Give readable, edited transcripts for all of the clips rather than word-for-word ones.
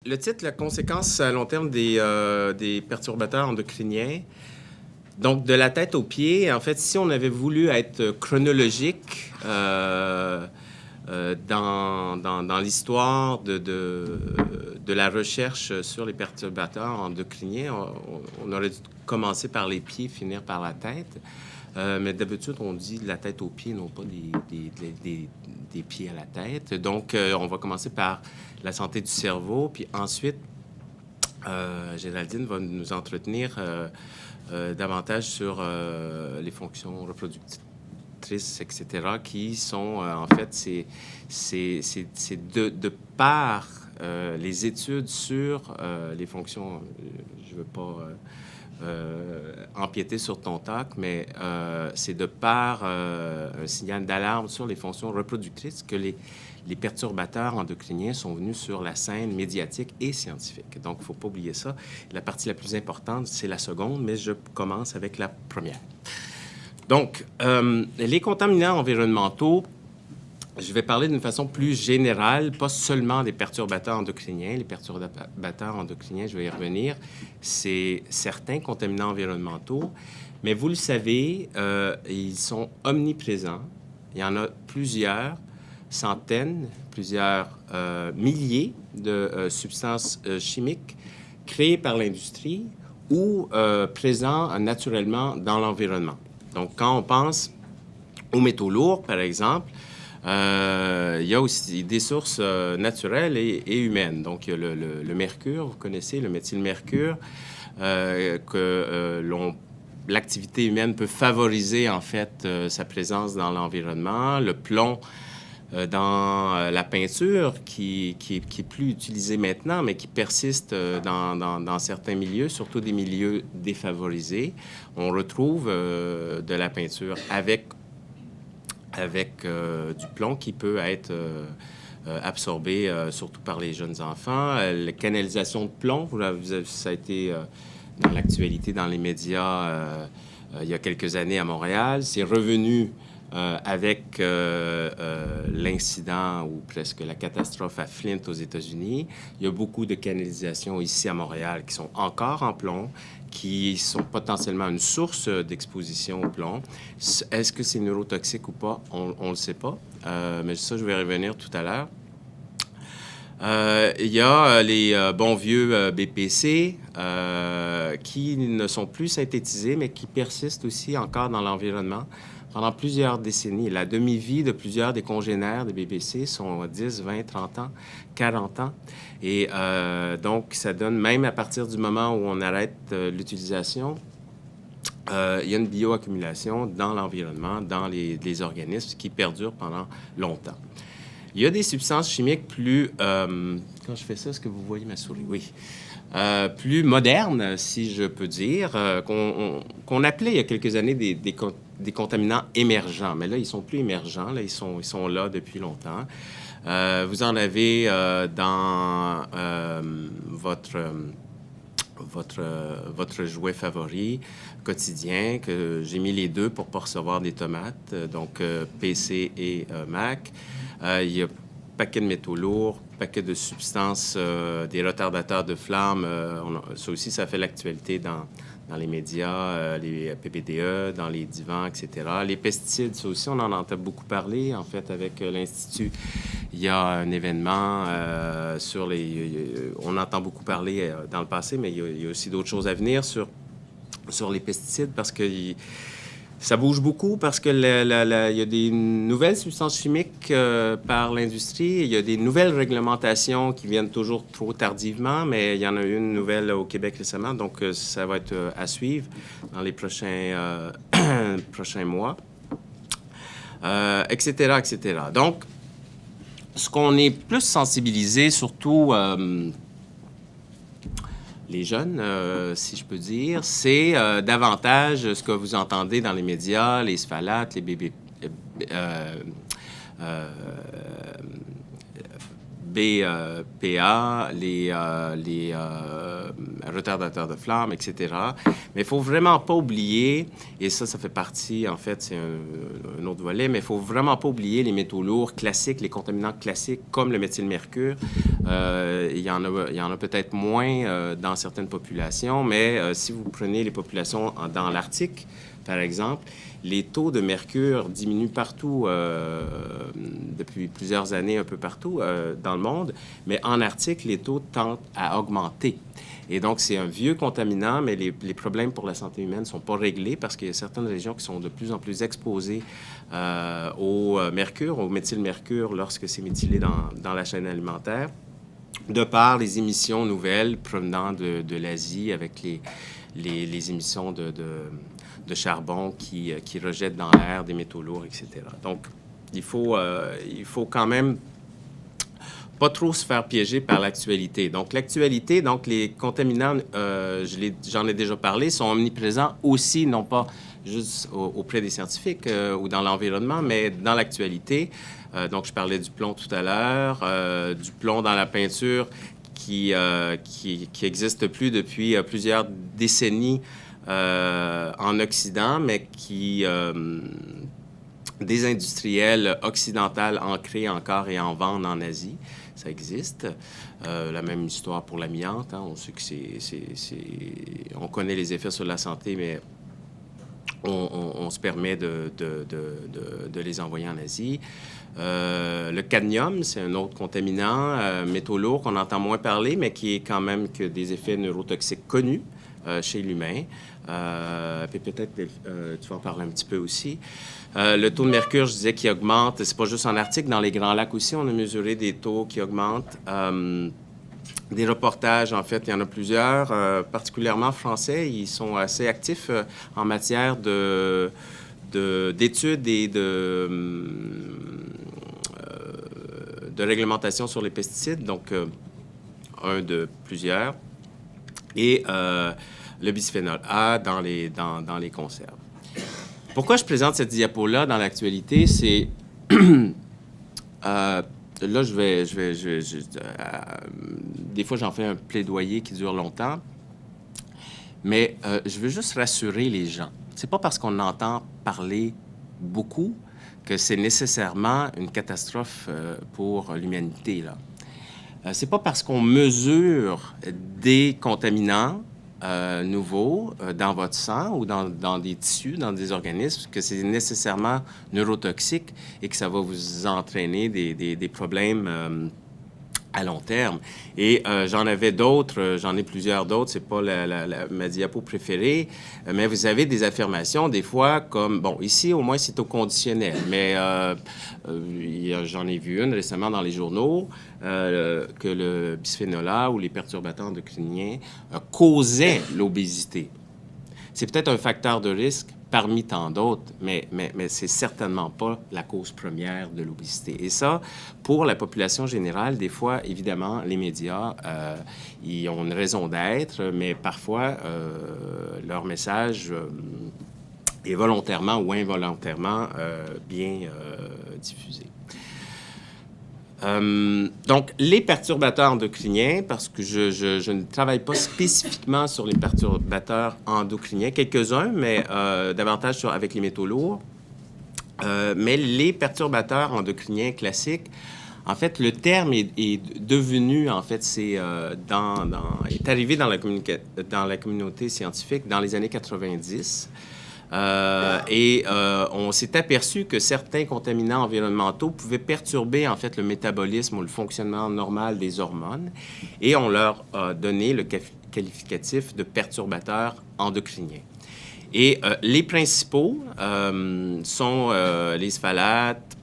Le titre, la conséquence à long terme des perturbateurs endocriniens. Donc, de la tête aux pieds, en fait, si on avait voulu être chronologique dans l'histoire de la recherche sur les perturbateurs endocriniens, on aurait dû commencer par les pieds, finir par la tête. Mais d'habitude, on dit de la tête aux pieds, non pas des pieds à la tête. Donc, on va commencer par la santé du cerveau, puis ensuite, Géraldine va nous entretenir davantage sur les fonctions reproductrices, etc., qui sont, en fait, c'est de par les études sur les fonctions, je ne veux pas empiéter sur ton talk, mais c'est de par un signal d'alarme sur les fonctions reproductrices que les perturbateurs endocriniens sont venus sur la scène médiatique et scientifique. Donc, il ne faut pas oublier ça. La partie la plus importante, c'est la seconde, mais je commence avec la première. Donc, les contaminants environnementaux, je vais parler d'une façon plus générale, pas seulement des perturbateurs endocriniens. Les perturbateurs endocriniens, je vais y revenir, c'est certains contaminants environnementaux, mais vous le savez, ils sont omniprésents. Il y en a plusieurs centaines, plusieurs milliers de substances chimiques créées par l'industrie ou présents naturellement dans l'environnement. Donc, quand on pense aux métaux lourds, par exemple, il y a aussi des sources naturelles et humaines. Donc, il y a le mercure, vous connaissez, le méthylmercure, l'activité humaine peut favoriser, en fait, sa présence dans l'environnement. Le plomb dans la peinture, qui est plus utilisée maintenant, mais qui persiste dans certains milieux, surtout des milieux défavorisés. On retrouve de la peinture avec du plomb qui peut être absorbé surtout par les jeunes enfants. La canalisation de plomb, ça a été dans l'actualité dans les médias il y a quelques années à Montréal. C'est revenu avec l'incident ou presque la catastrophe à Flint aux États-Unis. Il y a beaucoup de canalisations ici à Montréal qui sont encore en plomb, qui sont potentiellement une source d'exposition au plomb. Est-ce que c'est neurotoxique ou pas? On ne le sait pas, mais ça, je vais revenir tout à l'heure. Il y a les bons vieux BPC qui ne sont plus synthétisés, mais qui persistent aussi encore dans l'environnement pendant plusieurs décennies. La demi-vie de plusieurs des congénères des BBC sont 10, 20, 30 ans, 40 ans. Et donc, ça donne, même à partir du moment où on arrête l'utilisation, il y a une bioaccumulation dans l'environnement, dans les organismes qui perdurent pendant longtemps. Il y a des substances chimiques plus... quand je fais ça, est-ce que vous voyez ma souris? Oui. Plus modernes, si je peux dire, qu'on appelait il y a quelques années des contaminants émergents. Mais là, ils sont plus émergents. Là, ils sont là depuis longtemps. Vous en avez dans votre jouet favori quotidien, que j'ai mis les deux pour ne pas recevoir des tomates, donc PC et Mac. Il y a paquet de métaux lourds, paquet de substances, des retardateurs de flamme. Ça aussi, ça fait l'actualité dans les médias, les PBDE, dans les divans, etc. Les pesticides, ça aussi, on en entend beaucoup parler, en fait, avec l'Institut. Il y a un événement sur on entend beaucoup parler dans le passé, mais il y a aussi d'autres choses à venir sur les pesticides, parce que ça bouge beaucoup, parce que il y a des nouvelles substances chimiques par l'industrie. Il y a des nouvelles réglementations qui viennent toujours trop tardivement, mais il y en a une nouvelle au Québec récemment, donc ça va être à suivre dans les prochains mois, etc., etc. Donc, ce qu'on est plus sensibilisé, surtout les jeunes, si je peux dire, c'est davantage ce que vous entendez dans les médias, les sphalates, les bébés... BPA, les retardateurs de flamme, etc. Mais il faut vraiment pas oublier, et ça fait partie, en fait, c'est un autre volet, mais il faut vraiment pas oublier les métaux lourds classiques, les contaminants classiques, comme le méthylmercure. Il y en a peut-être moins dans certaines populations, mais si vous prenez les populations dans l'Arctique, par exemple, les taux de mercure diminuent partout depuis plusieurs années, un peu partout dans le monde, mais en Arctique, les taux tendent à augmenter. Et donc, c'est un vieux contaminant, mais les problèmes pour la santé humaine ne sont pas réglés parce qu'il y a certaines régions qui sont de plus en plus exposées au mercure, au méthylmercure, lorsque c'est méthylé dans la chaîne alimentaire, de par les émissions nouvelles provenant de l'Asie avec les émissions de charbon qui rejettent dans l'air des métaux lourds, etc. Donc, il faut quand même pas trop se faire piéger par l'actualité. Donc, l'actualité, donc les contaminants, j'en ai déjà parlé, sont omniprésents aussi, non pas juste auprès des scientifiques ou dans l'environnement, mais dans l'actualité. Donc, je parlais du plomb tout à l'heure, du plomb dans la peinture qui n'existe plus depuis plusieurs décennies en Occident, mais des industriels occidentaux ancrés encore et en vendent en Asie. Ça existe. La même histoire pour l'amiante. Hein. On sait que on connaît les effets sur la santé, mais on se permet de les envoyer en Asie. Le cadmium, c'est un autre contaminant, métaux lourds qu'on entend moins parler, mais qui est quand même que des effets neurotoxiques connus chez l'humain. Puis peut-être tu vas en parler un petit peu aussi. Le taux de mercure, je disais, qui augmente. C'est pas juste en Arctique, dans les Grands Lacs aussi, on a mesuré des taux qui augmentent. Des reportages, en fait, il y en a plusieurs, particulièrement français. Ils sont assez actifs en matière d'études et de réglementation sur les pesticides, donc un de plusieurs. Et le bisphénol A dans les conserves. Pourquoi je présente cette diapo-là dans l'actualité? C'est... là, des fois, j'en fais un plaidoyer qui dure longtemps, mais je veux juste rassurer les gens. C'est pas parce qu'on entend parler beaucoup que c'est nécessairement une catastrophe pour l'humanité, là. C'est pas parce qu'on mesure des contaminants nouveaux dans votre sang ou dans des tissus, dans des organismes, que c'est nécessairement neurotoxique et que ça va vous entraîner des problèmes à long terme. Et j'en avais d'autres, j'en ai plusieurs d'autres, c'est pas ma diapo préférée, mais vous avez des affirmations, des fois, comme, bon, ici, au moins, c'est au conditionnel, mais j'en ai vu une récemment dans les journaux, que le bisphénol A ou les perturbateurs endocriniens causaient l'obésité. C'est peut-être un facteur de risque parmi tant d'autres, mais c'est certainement pas la cause première de l'obésité. Et ça, pour la population générale, des fois, évidemment, les médias, ils ont une raison d'être, mais parfois, leur message est volontairement ou involontairement bien diffusé. Donc, les perturbateurs endocriniens, parce que je ne travaille pas spécifiquement sur les perturbateurs endocriniens, quelques-uns, mais davantage avec les métaux lourds. Mais les perturbateurs endocriniens classiques, en fait, le terme est devenu, en fait, est arrivé dans la communauté scientifique dans les années 90. On s'est aperçu que certains contaminants environnementaux pouvaient perturber, en fait, le métabolisme ou le fonctionnement normal des hormones. Et on leur a donné le qualificatif de perturbateurs endocriniens. Et les principaux sont les sphalates,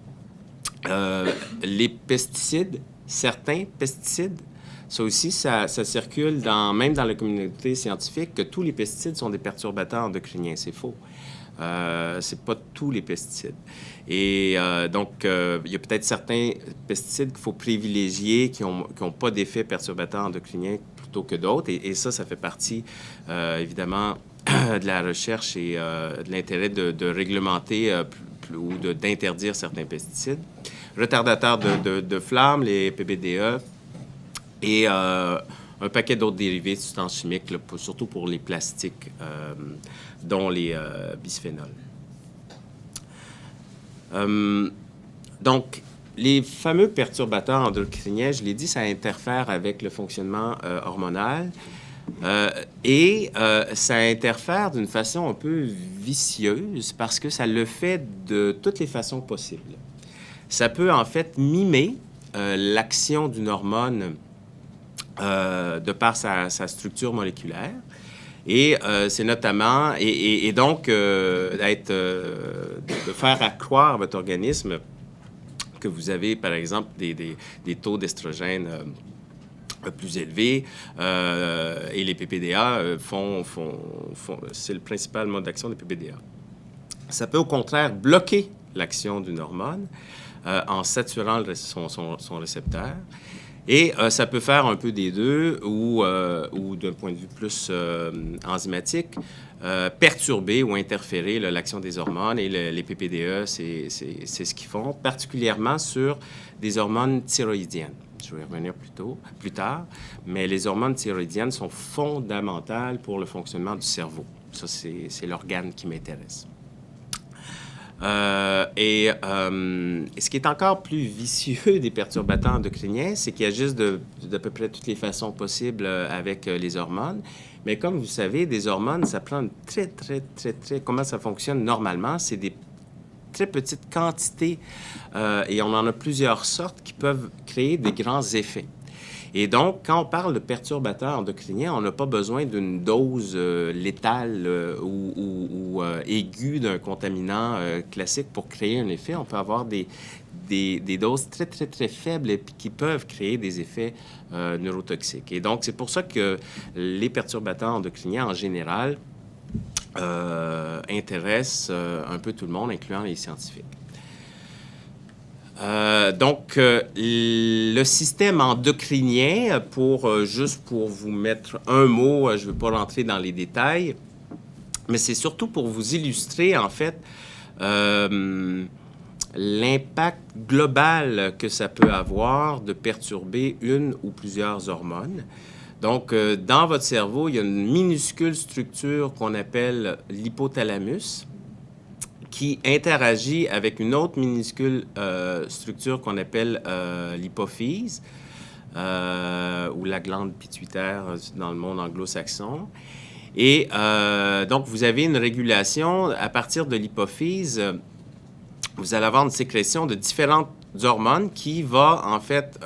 les pesticides, certains pesticides. Ça aussi, ça circule même dans la communauté scientifique que tous les pesticides sont des perturbateurs endocriniens. C'est faux. C'est pas tous les pesticides. Et donc, il y a peut-être certains pesticides qu'il faut privilégier qui ont pas d'effet perturbateur endocrinien plutôt que d'autres. Et ça fait partie, évidemment, de la recherche et de l'intérêt de réglementer ou d'interdire certains pesticides. Retardateurs de flamme, les PBDE. Et un paquet d'autres dérivés de substances chimiques, là, surtout pour les plastiques, dont les bisphénols. Donc, les fameux perturbateurs endocriniens, je l'ai dit, ça interfère avec le fonctionnement hormonal. Et ça interfère d'une façon un peu vicieuse parce que ça le fait de toutes les façons possibles. Ça peut en fait mimer l'action d'une hormone de par sa structure moléculaire. Et c'est notamment, et donc, de faire accroire à votre organisme que vous avez, par exemple, des taux d'estrogène plus élevés, et les PPDA c'est le principal mode d'action des PPDA. Ça peut au contraire bloquer l'action d'une hormone en saturant son récepteur. Et ça peut faire un peu des deux, ou d'un point de vue plus enzymatique, perturber ou interférer l'action des hormones. Et les PPDE, c'est ce qu'ils font, particulièrement sur des hormones thyroïdiennes. Je vais y revenir plus tard, mais les hormones thyroïdiennes sont fondamentales pour le fonctionnement du cerveau. Ça, c'est l'organe qui m'intéresse. Et ce qui est encore plus vicieux des perturbateurs endocriniens, c'est qu'il y a juste d'à peu près toutes les façons possibles avec les hormones. Mais comme vous savez, des hormones, ça prend une très... Comment ça fonctionne normalement? C'est des très petites quantités, et on en a plusieurs sortes qui peuvent créer des grands effets. Et donc, quand on parle de perturbateurs endocriniens, on n'a pas besoin d'une dose létale ou aiguë d'un contaminant classique pour créer un effet. On peut avoir des doses très faibles et qui peuvent créer des effets neurotoxiques. Et donc, c'est pour ça que les perturbateurs endocriniens, en général, intéressent un peu tout le monde, incluant les scientifiques. Donc, le système endocrinien, juste pour vous mettre un mot, je ne veux pas rentrer dans les détails, mais c'est surtout pour vous illustrer, en fait, l'impact global que ça peut avoir de perturber une ou plusieurs hormones. Donc, dans votre cerveau, il y a une minuscule structure qu'on appelle l'hypothalamus, qui interagit avec une autre minuscule structure qu'on appelle l'hypophyse, ou la glande pituitaire dans le monde anglo-saxon. Et donc, vous avez une régulation à partir de l'hypophyse. Vous allez avoir une sécrétion de différentes hormones qui va, en fait,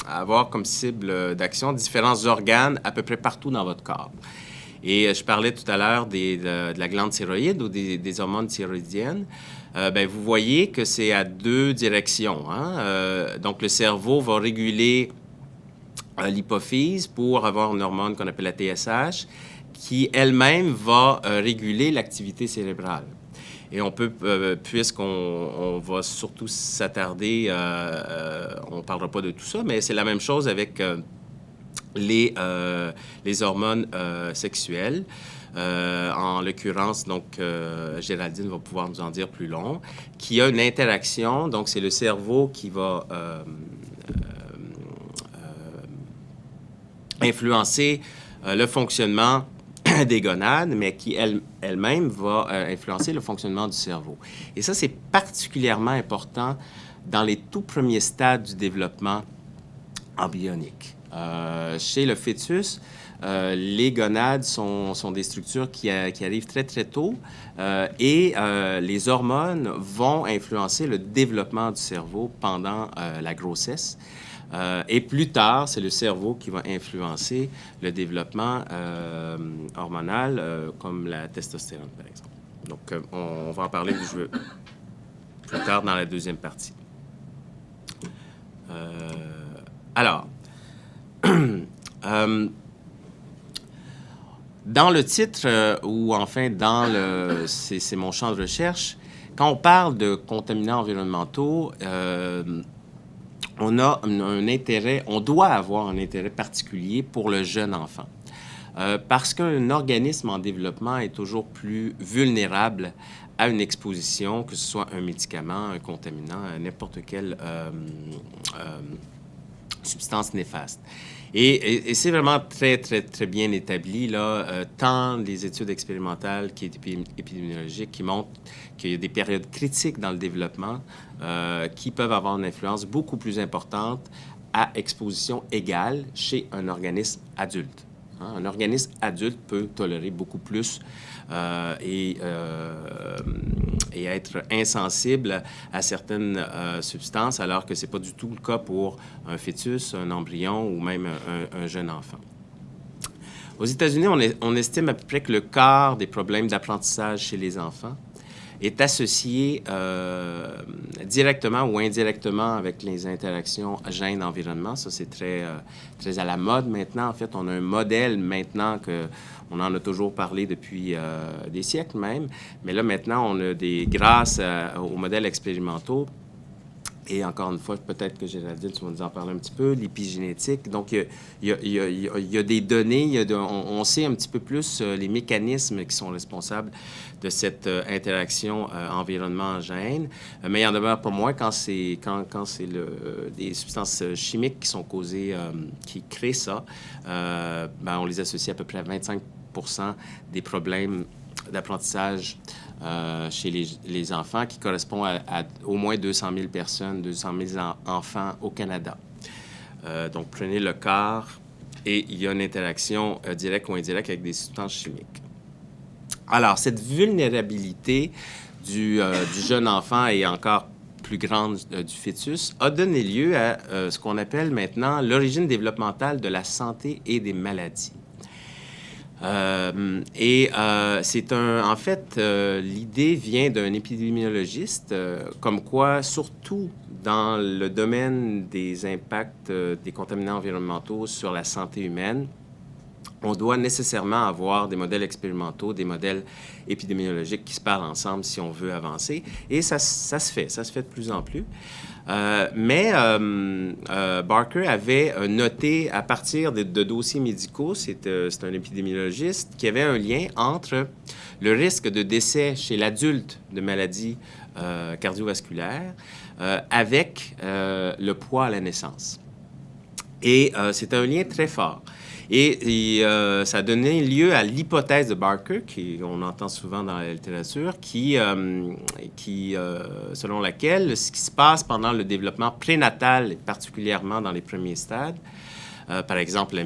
avoir comme cible d'action différents organes à peu près partout dans votre corps. Et je parlais tout à l'heure de la glande thyroïde ou des hormones thyroïdiennes. Bien, vous voyez que c'est à deux directions. Hein? Donc, le cerveau va réguler l'hypophyse pour avoir une hormone qu'on appelle la TSH, qui elle-même va réguler l'activité cérébrale. Et on peut, puisqu'on va surtout s'attarder, on ne parlera pas de tout ça, mais c'est la même chose avec les hormones sexuelles. En l'occurrence, donc, Géraldine va pouvoir nous en dire plus long, qui a une interaction, donc c'est le cerveau qui va influencer le fonctionnement des gonades, mais qui elle-même va influencer le fonctionnement du cerveau. Et ça, c'est particulièrement important dans les tout premiers stades du développement embryonique. Chez le fœtus, les gonades sont des structures qui arrivent très tôt, et les hormones vont influencer le développement du cerveau pendant la grossesse. Et plus tard, c'est le cerveau qui va influencer le développement hormonal, comme la testostérone, par exemple. Donc, on va en parler plus tard dans la deuxième partie. Alors, dans le titre, ou enfin c'est mon champ de recherche, quand on parle de contaminants environnementaux, on a un intérêt, on doit avoir un intérêt particulier pour le jeune enfant. Parce qu'un organisme en développement est toujours plus vulnérable à une exposition, que ce soit un médicament, un contaminant, n'importe quelle substances néfastes. Et c'est vraiment très, très, très bien établi, là, tant les études expérimentales épidémiologiques qui montrent qu'il y a des périodes critiques dans le développement qui peuvent avoir une influence beaucoup plus importante à exposition égale chez un organisme adulte. Hein? Un organisme adulte peut tolérer beaucoup plus et être insensible à certaines substances, alors que ce n'est pas du tout le cas pour un fœtus, un embryon ou même un jeune enfant. Aux États-Unis, on estime à peu près que le quart des problèmes d'apprentissage chez les enfants est associé directement ou indirectement avec les interactions gènes-environnement. Ça, c'est très, très à la mode maintenant. En fait, on a un modèle maintenant on en a toujours parlé depuis des siècles même. Mais là, maintenant, on a grâce aux modèles expérimentaux, et encore une fois, peut-être que Géraldine, tu vas nous en parler un petit peu, l'épigénétique. Donc, il y a des données, on sait un petit peu plus les mécanismes qui sont responsables de cette interaction environnement-gène. Mais il y en demeure pas moins quand c'est des substances chimiques qui sont causées, qui créent ça. On les associe à peu près à 25 des problèmes d'apprentissage chez les enfants, qui correspond à au moins 200 000 personnes, 200 000 enfants au Canada. Donc, prenez le quart et il y a une interaction directe ou indirecte avec des substances chimiques. Alors, cette vulnérabilité du jeune enfant et encore plus grande du fœtus a donné lieu à ce qu'on appelle maintenant l'origine développementale de la santé et des maladies. En fait, l'idée vient d'un épidémiologiste, comme quoi, surtout dans le domaine des impacts des contaminants environnementaux sur la santé humaine, on doit nécessairement avoir des modèles expérimentaux, des modèles épidémiologiques qui se parlent ensemble si on veut avancer. Et ça se fait de plus en plus. Barker avait noté à partir de dossiers médicaux, c'est un épidémiologiste, qui avait un lien entre le risque de décès chez l'adulte de maladies cardiovasculaires avec le poids à la naissance. Et c'est un lien très fort. Et ça a donné lieu à l'hypothèse de Barker, qu'on entend souvent dans la littérature, selon laquelle ce qui se passe pendant le développement prénatal, et particulièrement dans les premiers stades, par exemple la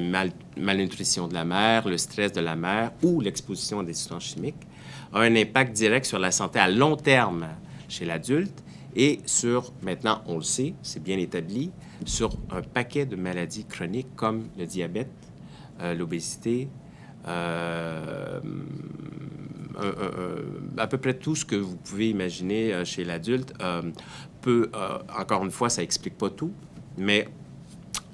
malnutrition de la mère, le stress de la mère ou l'exposition à des substances chimiques, a un impact direct sur la santé à long terme chez l'adulte et maintenant, on le sait, c'est bien établi, sur un paquet de maladies chroniques comme le diabète, l'obésité, à peu près tout ce que vous pouvez imaginer chez l'adulte encore une fois, ça n'explique pas tout, mais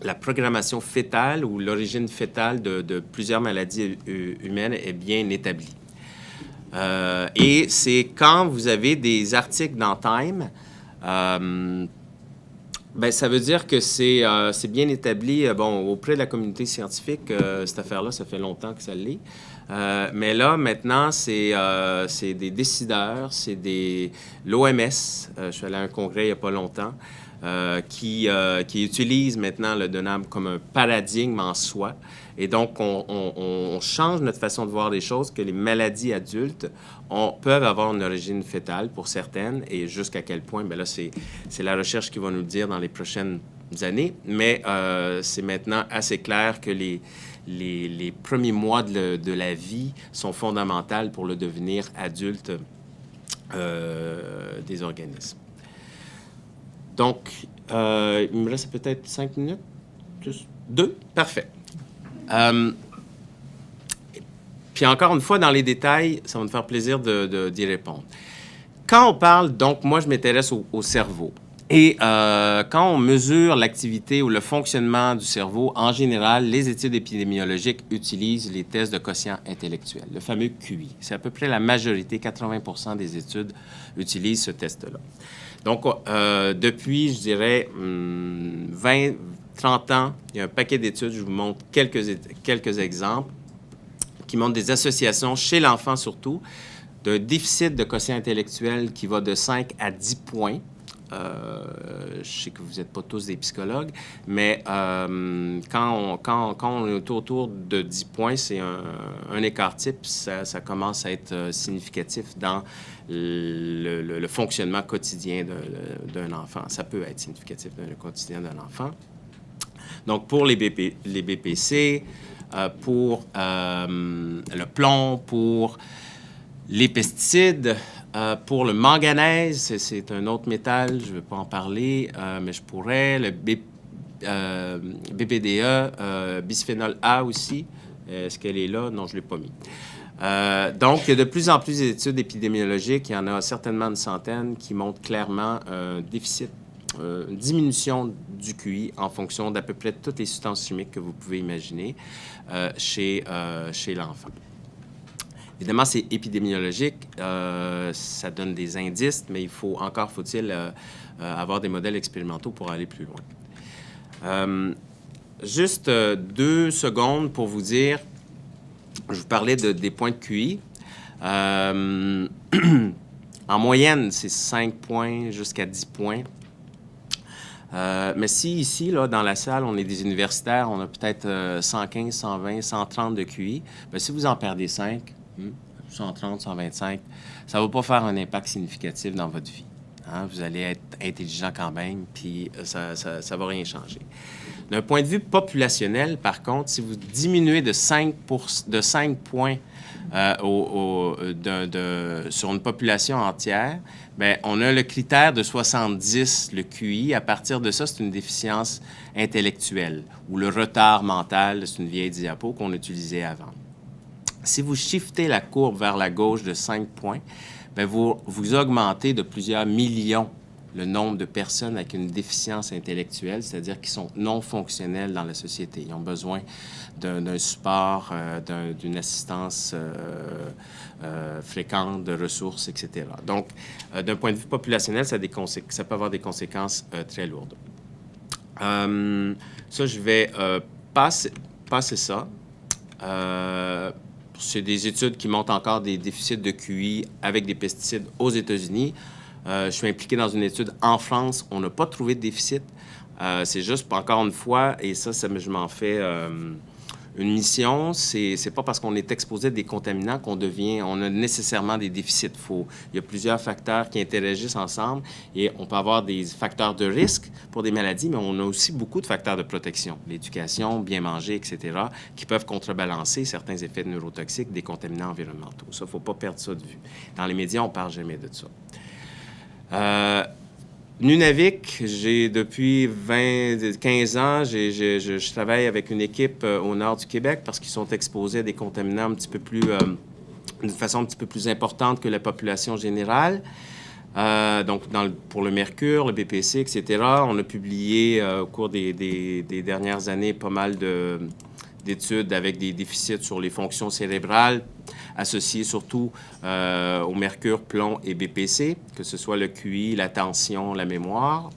la programmation fœtale ou l'origine fœtale de plusieurs maladies humaines est bien établie. Et c'est quand vous avez des articles dans Time, ça veut dire que c'est bien établi auprès de la communauté scientifique. Cette affaire-là, ça fait longtemps que ça l'est. Mais là, maintenant, c'est des décideurs, c'est l'OMS. Je suis allé à un congrès il n'y a pas longtemps, qui utilise maintenant le DNAM comme un paradigme en soi. Et donc, on change notre façon de voir les choses, que les maladies adultes peuvent avoir une origine fœtale pour certaines, et jusqu'à quel point, là, c'est la recherche qui va nous le dire dans les prochaines années. Mais c'est maintenant assez clair que les premiers mois de la vie sont fondamentaux pour le devenir adulte des organismes. Donc, il me reste peut-être 5 minutes, plus 2, parfait. Puis encore une fois, dans les détails, ça va me faire plaisir d'y répondre. Quand on parle, donc, moi, je m'intéresse au cerveau. Et quand on mesure l'activité ou le fonctionnement du cerveau, en général, les études épidémiologiques utilisent les tests de quotient intellectuel, le fameux QI. C'est à peu près la majorité, 80% des études utilisent ce test-là. Donc, depuis, je dirais, 20, 30 ans, il y a un paquet d'études, je vous montre quelques exemples, qui montrent des associations, chez l'enfant surtout, d'un déficit de quotient intellectuel qui va de 5 à 10 points Je sais que vous n'êtes pas tous des psychologues, mais quand on est autour de 10 points, c'est un écart type, ça commence à être significatif dans le fonctionnement quotidien d'un enfant. Ça peut être significatif dans le quotidien d'un enfant. Donc, pour les BPC, pour le plomb, pour les pesticides, pour le manganèse, c'est un autre métal, je ne vais pas en parler, mais je pourrais. Le BPDE, bisphénol A aussi. Est-ce qu'elle est là? Non, je ne l'ai pas mis. Donc, il y a de plus en plus d'études épidémiologiques. Il y en a certainement une centaine qui montrent clairement un déficit, une diminution du QI en fonction d'à peu près toutes les substances chimiques que vous pouvez imaginer chez l'enfant. Évidemment, c'est épidémiologique, ça donne des indices, mais faut-il avoir des modèles expérimentaux pour aller plus loin. Juste 2 secondes pour vous dire, je vous parlais des points de QI. En moyenne, c'est 5 points jusqu'à 10 points. Mais si ici, là, dans la salle, on est des universitaires, on a peut-être 115, 120, 130 de QI, bien, si vous en perdez 5, 130, 125, ça ne va pas faire un impact significatif dans votre vie. Hein? Vous allez être intelligent quand même, puis ça ne va rien changer. D'un point de vue populationnel, par contre, si vous diminuez de 5 points sur une population entière, bien, on a le critère de 70, le QI. À partir de ça, c'est une déficience intellectuelle ou le retard mental, c'est une vieille diapo qu'on utilisait avant. Si vous shiftez la courbe vers la gauche de 5 points, bien, vous augmentez de plusieurs millions le nombre de personnes avec une déficience intellectuelle, c'est-à-dire qui sont non fonctionnelles dans la société. Ils ont besoin d'un support, d'une assistance fréquente, de ressources, etc. Donc, d'un point de vue populationnel, ça peut avoir des conséquences très lourdes. Ça, je vais passer ça. C'est des études qui montrent encore des déficits de QI avec des pesticides aux États-Unis. Je suis impliqué dans une étude en France. On n'a pas trouvé de déficit. C'est juste, encore une fois, et ça je m'en fais une mission. C'est pas parce qu'on est exposé à des contaminants on a nécessairement des déficits. Il y a plusieurs facteurs qui interagissent ensemble et on peut avoir des facteurs de risque pour des maladies, mais on a aussi beaucoup de facteurs de protection. L'éducation, bien manger, etc., qui peuvent contrebalancer certains effets neurotoxiques des contaminants environnementaux. Ça, il ne faut pas perdre ça de vue. Dans les médias, on ne parle jamais de ça. Nunavik, j'ai depuis 15 ans, je travaille avec une équipe au nord du Québec parce qu'ils sont exposés à des contaminants un petit peu plus, d'une façon un petit peu plus importante que la population générale. Donc, pour le mercure, le BPC, etc., on a publié au cours des dernières années pas mal d'études avec des déficits sur les fonctions cérébrales associés surtout au mercure, plomb et BPC, que ce soit le QI, l'attention, la mémoire.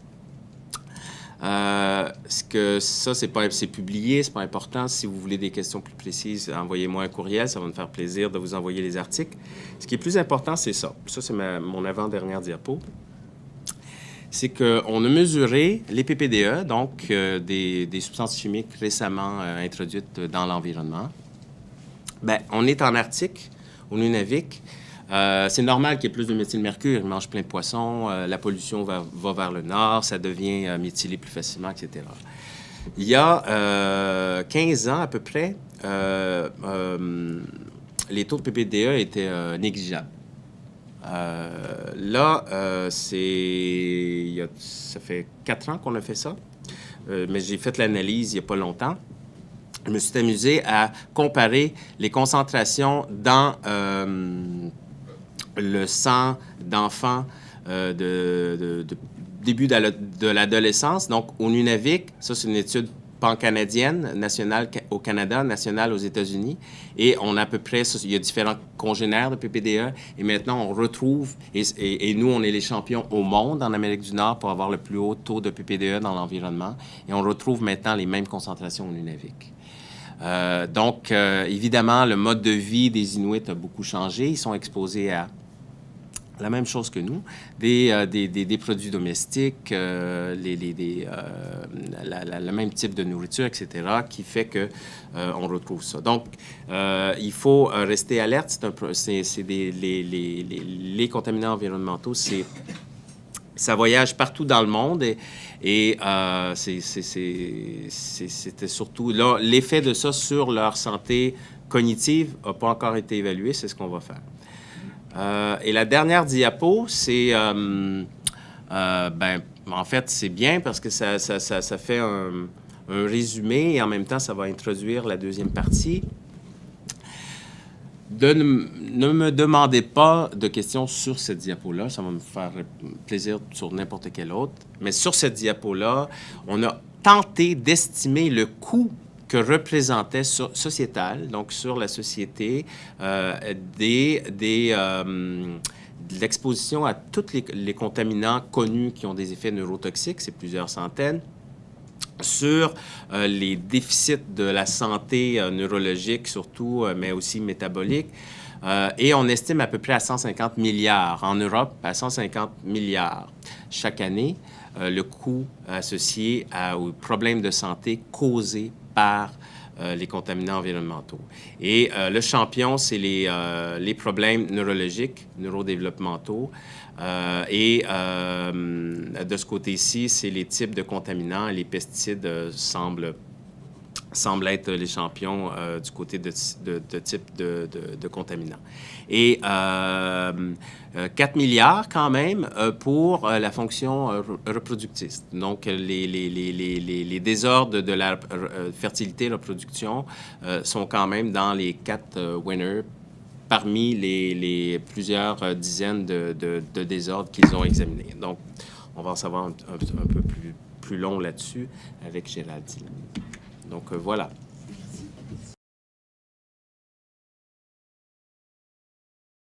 C'est publié, c'est pas important. Si vous voulez des questions plus précises, envoyez-moi un courriel, ça va me faire plaisir de vous envoyer les articles. Ce qui est plus important, c'est ça. Ça, c'est mon avant-dernière diapo. C'est qu'on a mesuré les PPDE, donc des substances chimiques récemment introduites dans l'environnement. Bien, on est en Arctique, au Nunavik. C'est normal qu'il y ait plus de méthylmercure. Ils mangent plein de poissons, la pollution va vers le nord, ça devient méthylé plus facilement, etc. Il y a 15 ans à peu près, les taux de PPDE étaient négligeables. Ça fait 4 ans qu'on a fait ça, mais j'ai fait l'analyse il n'y a pas longtemps. Je me suis amusé à comparer les concentrations dans le sang d'enfants début de l'adolescence. Donc, au Nunavik, ça, c'est une étude pan-canadienne, nationale au Canada, nationale aux États-Unis. Et on a à peu près, il y a différents congénères de PPDE. Et maintenant, on retrouve, et nous, on est les champions au monde en Amérique du Nord pour avoir le plus haut taux de PPDE dans l'environnement. Et on retrouve maintenant les mêmes concentrations au Nunavik. Donc, évidemment, le mode de vie des Inuits a beaucoup changé. Ils sont exposés à la même chose que nous, des produits domestiques, le même type de nourriture, etc., qui fait que on retrouve ça. Donc, il faut rester alerte. Les contaminants environnementaux, ça voyage partout dans le monde et c'était surtout là, l'effet de ça sur leur santé cognitive n'a pas encore été évalué. C'est ce qu'on va faire. Et la dernière diapo, c'est... en fait, c'est bien parce que ça fait un résumé et en même temps, ça va introduire la deuxième partie. Ne me demandez pas de questions sur cette diapo-là. Ça va me faire plaisir sur n'importe quelle autre. Mais sur cette diapo-là, on a tenté d'estimer le coût que représentait sociétal, donc sur la société, de l'exposition à tous les contaminants connus qui ont des effets neurotoxiques, c'est plusieurs centaines, sur les déficits de la santé neurologique surtout, mais aussi métabolique. Et on estime à peu près à 150 milliards. En Europe, à 150 milliards chaque année, le coût associé aux problèmes de santé causés par les contaminants environnementaux. Et le champion, c'est les problèmes neurologiques, neurodéveloppementaux. Et de ce côté-ci, c'est les types de contaminants. Les pesticides semblent être les champions du côté de type de contaminants. Et 4 milliards quand même pour la fonction reproductrice. Donc, les désordres de la fertilité et reproduction sont quand même dans les 4 winners parmi les plusieurs dizaines de désordres qu'ils ont examinés. Donc, on va en savoir un peu plus long là-dessus avec Géraldine. Donc, voilà.